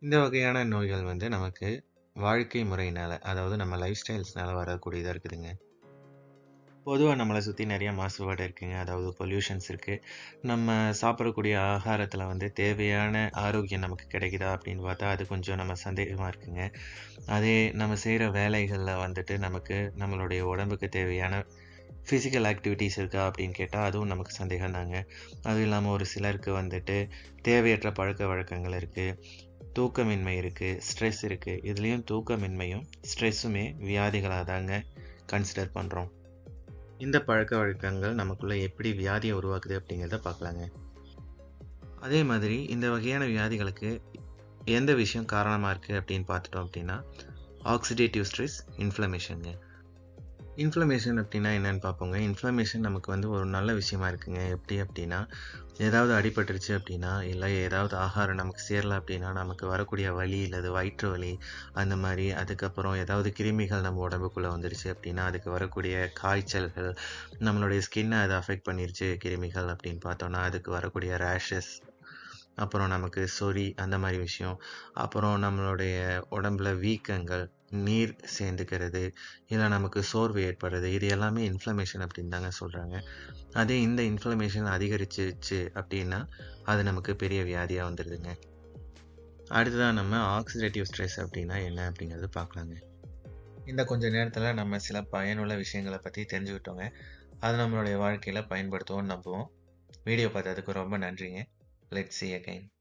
இந்த வகையான நோய்கள் வந்து நமக்கு வாழ்க்கை முறையினால, அதாவது நம்ம லைஃப் ஸ்டைல்ஸ்னால வரக்கூடியதா இருக்குதுங்க. பொதுவா நம்மள சுத்தி நெறைய மாசுபாடு இருக்குங்க. அதாவது பொல்யூஷன்ஸ் இருக்கு. நம்ம சாப்பிடக்கூடிய ஆகாரத்துல வந்து தேவையான ஆரோக்கியம் நமக்கு கிடைக்குதா அப்படின்னு பார்த்தா, அது கொஞ்சம் நம்ம சந்தேகமா இருக்குங்க. அதே நம்ம செய்ற வேலைகள்ல வந்துட்டு நமக்கு நம்மளுடைய உடம்புக்கு தேவையான ஃபிசிக்கல் ஆக்டிவிட்டீஸ் இருக்கா அப்படின்னு கேட்டா, அதுவும் நமக்கு சந்தேகம் தாங்க. அதுவும் இல்லாம ஒரு சிலருக்கு வந்துட்டு தேவையற்ற பழக்கவழக்கங்கள் இருக்கு. தூக்கமின்மை இருக்கு, ஸ்ட்ரெஸ் இருக்கு. இதுலயும் தூக்கமின்மையும், ஸ்ட்ரெஸ்ஸுமே வியாதிகளா தாங்க கன்சிடர் பண்றோம். இந்த பழக்கவழக்கங்கள் நமக்குள்ள எப்படி வியாதிய உருவாக்குது அப்படிங்கிறத பார்க்கலாங்க. அதே மாதிரி இந்த வகையான வியாதிகளுக்கு எந்த விஷயம் காரணமா இருக்கு அப்படின்னு பார்த்துட்டோம் அப்படின்னா, ஆக்ஸிடேட்டிவ் ஸ்ட்ரெஸ், இன்ஃப்ளமேஷன்ங்க. இன்ஃப்ளமேஷன் அப்டின்னா என்னன்னு பார்ப்போங்க. இன்ஃப்ளமேஷன் நமக்கு வந்து ஒரு நல்ல விஷயமா இருக்குங்க. எப்படி அப்டின்னா, ஏதாவது அடிபட்டுருச்சு அப்டின்னா, இல்ல ஏதாவது ஆகாரம் நமக்கு சேரல அப்டின்னா, நமக்கு வரக்கூடிய வலி, இல்லது வயிற்று வலி அந்த மாரி, அதுக்கப்புறம் ஏதாவது கிருமிகள் நம்ம உடம்புக்குள்ள வந்துருச்சு அப்டின்னா, அதுக்கு வரக்கூடிய காய்ச்சல்கள், நம்மளுடைய ஸ்கின்ன அது அஃபெக்ட் பண்ணிருச்சு கிருமிகள் அப்டின்னு பார்த்தோம்னா, அதுக்கு வரக்கூடிய ரேஷஸ், அப்புறம் நமக்கு சொறி அந்த மாரி விஷயம். அப்புறம் நம்மளுடைய உடம்புல வீக்கங்கள், நீர் சேர்ந்துக்கிறது, இல்ல நமக்கு சோர்வு ஏற்படுறது. இது எல்லாமே இன்ஃப்ளமேஷன் அப்படின்னு தாங்க சொல்றாங்க. அதே இந்த இன்ஃப்ளமேஷன் அதிகரிச்சுச்சு அப்படின்னா, அது நமக்கு பெரிய வியாதியா வந்துருதுங்க. அடுத்ததா நம்ம ஆக்ஸிடேட்டிவ் ஸ்ட்ரெஸ் அப்படின்னா என்ன அப்படிங்கிறது பார்க்கலாங்க. இந்த கொஞ்ச நேரத்துல நம்ம சில பயனுள்ள விஷயங்கள பத்தி தெரிஞ்சுக்கிட்டோங்க. அத நம்மளுடைய வாழ்க்கையில பயன்படுத்துவோம்னு நம்புவோம். வீடியோ பார்த்ததுக்கு ரொம்ப நன்றிங்க. Let's see again.